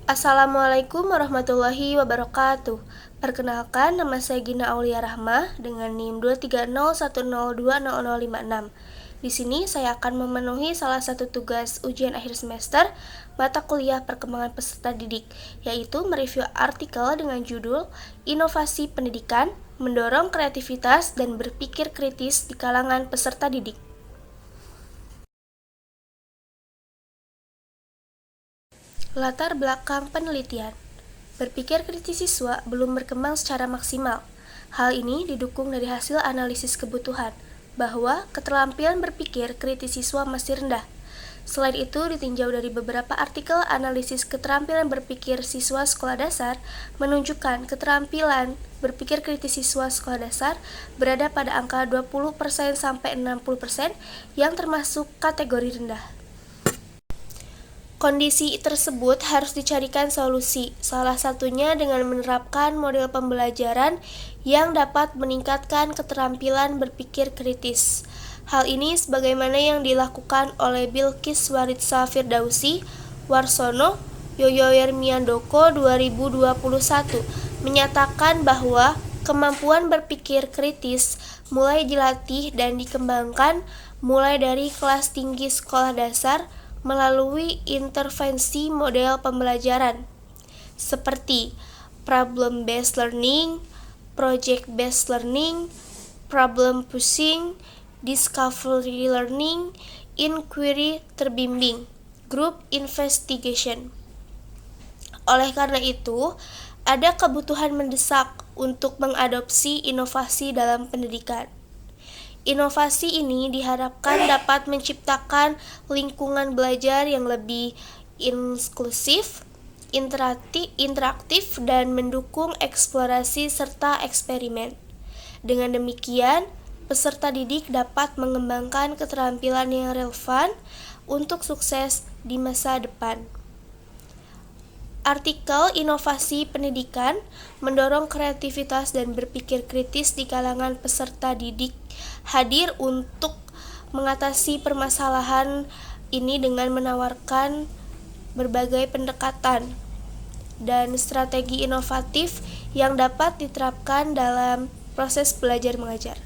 Assalamualaikum warahmatullahi wabarakatuh. Perkenalkan, nama saya Gina Aulia Rahmah dengan NIM 23010200056. Di sini saya akan memenuhi salah satu tugas ujian akhir semester mata kuliah perkembangan peserta didik, yaitu mereview artikel dengan judul Inovasi Pendidikan, Mendorong Kreativitas dan Berpikir Kritis di Kalangan Peserta Didik. Latar belakang penelitian. Berpikir kritis siswa belum berkembang secara maksimal. Hal ini didukung dari hasil analisis kebutuhan, bahwa keterampilan berpikir kritis siswa masih rendah. Selain itu, ditinjau dari beberapa artikel analisis keterampilan berpikir siswa sekolah dasar menunjukkan keterampilan berpikir kritis siswa sekolah dasar berada pada angka 20% sampai 60% yang termasuk kategori rendah. Kondisi tersebut harus dicarikan solusi, salah satunya dengan menerapkan model pembelajaran yang dapat meningkatkan keterampilan berpikir kritis. Hal ini sebagaimana yang dilakukan oleh Bilqis Waritsa Firdausi, Warsono, Yoyo Yermiandoko 2021, menyatakan bahwa kemampuan berpikir kritis mulai dilatih dan dikembangkan mulai dari kelas tinggi sekolah dasar melalui intervensi model pembelajaran seperti problem-based learning, project-based learning, problem pushing, discovery learning, inquiry terbimbing, group investigation. Oleh karena itu, ada kebutuhan mendesak untuk mengadopsi inovasi dalam pendidikan. Inovasi ini diharapkan dapat menciptakan lingkungan belajar yang lebih inklusif, interaktif, dan mendukung eksplorasi serta eksperimen. Dengan demikian, peserta didik dapat mengembangkan keterampilan yang relevan untuk sukses di masa depan. Artikel Inovasi Pendidikan Mendorong Kreativitas dan Berpikir Kritis di Kalangan Peserta Didik hadir untuk mengatasi permasalahan ini dengan menawarkan berbagai pendekatan dan strategi inovatif yang dapat diterapkan dalam proses belajar mengajar.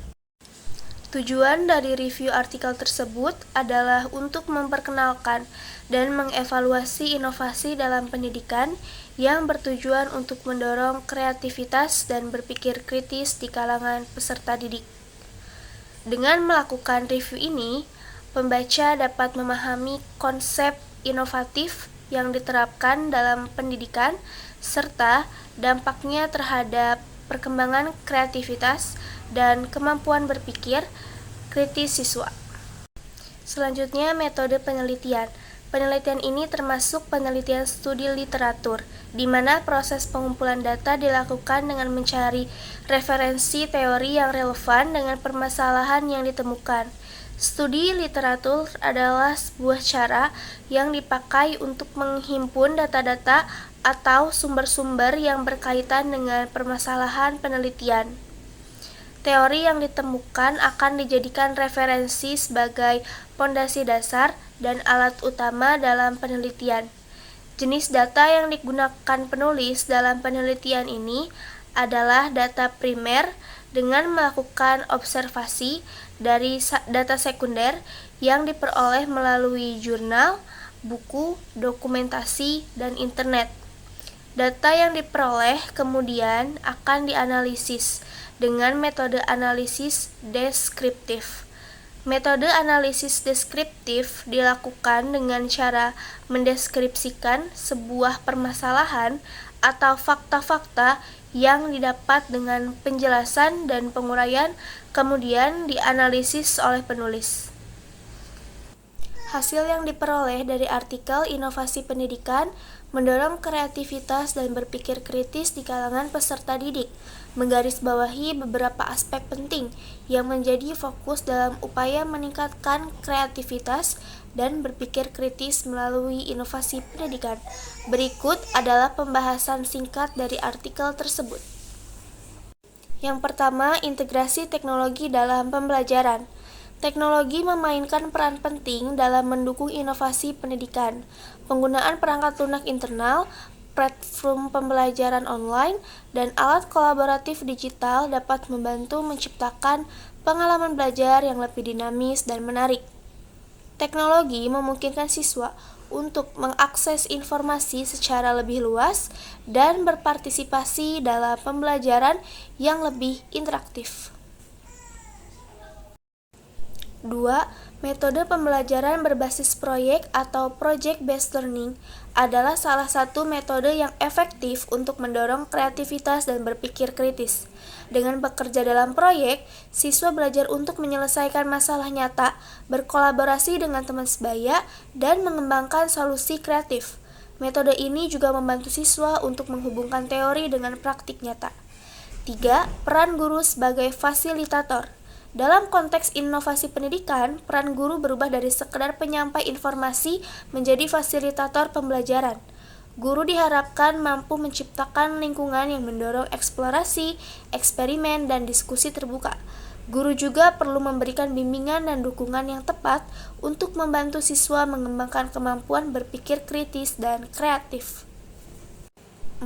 Tujuan dari review artikel tersebut adalah untuk memperkenalkan dan mengevaluasi inovasi dalam pendidikan yang bertujuan untuk mendorong kreativitas dan berpikir kritis di kalangan peserta didik. Dengan melakukan review ini, pembaca dapat memahami konsep inovatif yang diterapkan dalam pendidikan serta dampaknya terhadap perkembangan kreativitas dan kemampuan berpikir kritis siswa. Selanjutnya, metode penelitian. Penelitian ini termasuk penelitian studi literatur, di mana proses pengumpulan data dilakukan dengan mencari referensi teori yang relevan dengan permasalahan yang ditemukan. Studi literatur adalah sebuah cara yang dipakai untuk menghimpun data-data atau sumber-sumber yang berkaitan dengan permasalahan penelitian. Teori yang ditemukan akan dijadikan referensi sebagai pondasi dasar dan alat utama dalam penelitian. Jenis data yang digunakan penulis dalam penelitian ini adalah data primer dengan melakukan observasi dari data sekunder yang diperoleh melalui jurnal, buku, dokumentasi, dan internet. Data yang diperoleh kemudian akan dianalisis dengan metode analisis deskriptif. Metode analisis deskriptif dilakukan dengan cara mendeskripsikan sebuah permasalahan atau fakta-fakta yang didapat dengan penjelasan dan penguraian, kemudian dianalisis oleh penulis. Hasil yang diperoleh dari artikel Inovasi Pendidikan Mendorong Kreativitas dan Berpikir Kritis di Kalangan Peserta Didik menggarisbawahi beberapa aspek penting yang menjadi fokus dalam upaya meningkatkan kreativitas dan berpikir kritis melalui inovasi pendidikan. Berikut adalah pembahasan singkat dari artikel tersebut. Yang pertama, integrasi teknologi dalam pembelajaran. Teknologi memainkan peran penting dalam mendukung inovasi pendidikan. Penggunaan perangkat lunak internal, platform pembelajaran online, dan alat kolaboratif digital dapat membantu menciptakan pengalaman belajar yang lebih dinamis dan menarik. Teknologi memungkinkan siswa untuk mengakses informasi secara lebih luas dan berpartisipasi dalam pembelajaran yang lebih interaktif. 2. Metode pembelajaran berbasis proyek atau project-based learning adalah salah satu metode yang efektif untuk mendorong kreativitas dan berpikir kritis. Dengan bekerja dalam proyek, siswa belajar untuk menyelesaikan masalah nyata, berkolaborasi dengan teman sebaya, dan mengembangkan solusi kreatif. Metode ini juga membantu siswa untuk menghubungkan teori dengan praktik nyata. 3. Peran guru sebagai fasilitator. Dalam konteks inovasi pendidikan, peran guru berubah dari sekedar penyampai informasi menjadi fasilitator pembelajaran. Guru diharapkan mampu menciptakan lingkungan yang mendorong eksplorasi, eksperimen, dan diskusi terbuka. Guru juga perlu memberikan bimbingan dan dukungan yang tepat untuk membantu siswa mengembangkan kemampuan berpikir kritis dan kreatif. 4.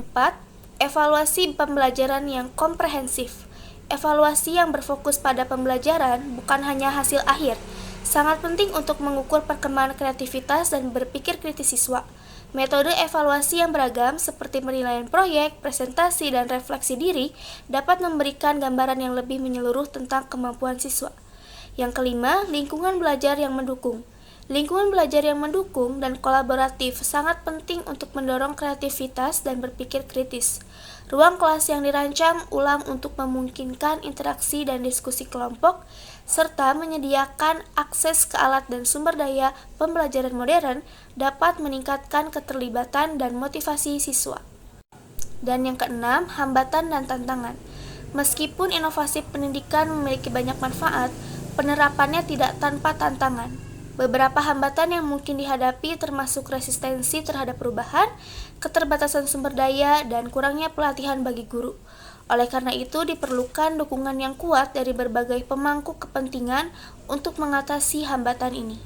Evaluasi pembelajaran yang komprehensif. Evaluasi yang berfokus pada pembelajaran bukan hanya hasil akhir, sangat penting untuk mengukur perkembangan kreativitas dan berpikir kritis siswa. Metode evaluasi yang beragam seperti penilaian proyek, presentasi, dan refleksi diri dapat memberikan gambaran yang lebih menyeluruh tentang kemampuan siswa. Yang kelima, lingkungan belajar yang mendukung. Lingkungan belajar yang mendukung dan kolaboratif sangat penting untuk mendorong kreativitas dan berpikir kritis. Ruang kelas yang dirancang ulang untuk memungkinkan interaksi dan diskusi kelompok, serta menyediakan akses ke alat dan sumber daya pembelajaran modern dapat meningkatkan keterlibatan dan motivasi siswa. Dan yang keenam, hambatan dan tantangan. Meskipun inovasi pendidikan memiliki banyak manfaat, penerapannya tidak tanpa tantangan. Beberapa hambatan yang mungkin dihadapi termasuk resistensi terhadap perubahan, keterbatasan sumber daya, dan kurangnya pelatihan bagi guru. Oleh karena itu, diperlukan dukungan yang kuat dari berbagai pemangku kepentingan untuk mengatasi hambatan ini.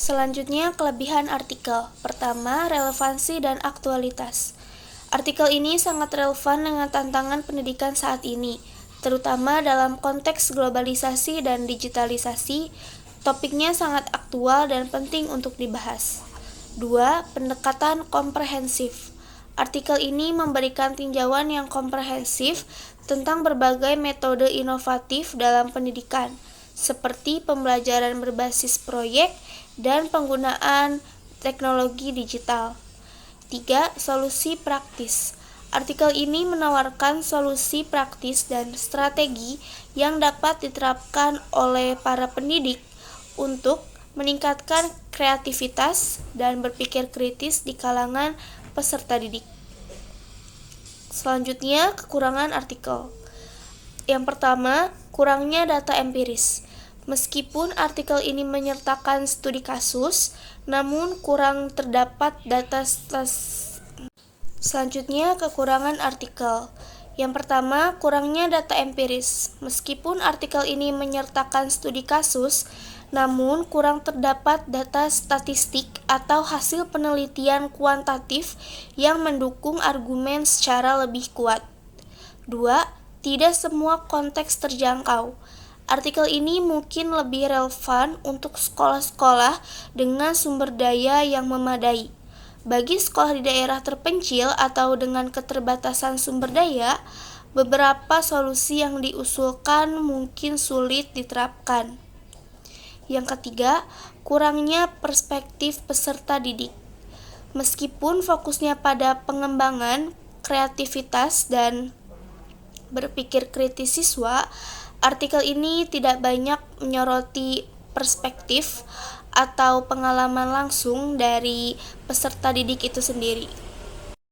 Selanjutnya, kelebihan artikel. Pertama, relevansi dan aktualitas. Artikel ini sangat relevan dengan tantangan pendidikan saat ini, terutama dalam konteks globalisasi dan digitalisasi. Topiknya sangat aktual dan penting untuk dibahas. 2. Pendekatan komprehensif. Artikel ini memberikan tinjauan yang komprehensif tentang berbagai metode inovatif dalam pendidikan, seperti pembelajaran berbasis proyek dan penggunaan teknologi digital. 3. Solusi praktis. Artikel ini menawarkan solusi praktis dan strategi yang dapat diterapkan oleh para pendidik untuk meningkatkan kreativitas dan berpikir kritis di kalangan peserta didik. Selanjutnya, kekurangan artikel. Yang pertama, kurangnya data empiris. Meskipun artikel ini menyertakan studi kasus, namun kurang terdapat data Selanjutnya, kekurangan artikel. Yang pertama, kurangnya data empiris. Meskipun artikel ini menyertakan studi kasus, namun kurang terdapat data statistik atau hasil penelitian kuantitatif yang mendukung argumen secara lebih kuat. 2. Tidak semua konteks terjangkau. Artikel ini mungkin lebih relevan untuk sekolah-sekolah dengan sumber daya yang memadai. Bagi sekolah di daerah terpencil atau dengan keterbatasan sumber daya, beberapa solusi yang diusulkan mungkin sulit diterapkan. Yang ketiga, kurangnya perspektif peserta didik. Meskipun fokusnya pada pengembangan kreativitas dan berpikir kritis siswa, artikel ini tidak banyak menyoroti perspektif atau pengalaman langsung dari peserta didik itu sendiri.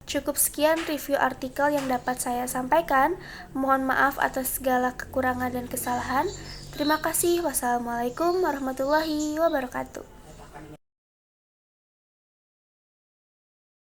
Cukup sekian review artikel yang dapat saya sampaikan. Mohon maaf atas segala kekurangan dan kesalahan. Terima kasih. Wassalamualaikum warahmatullahi wabarakatuh.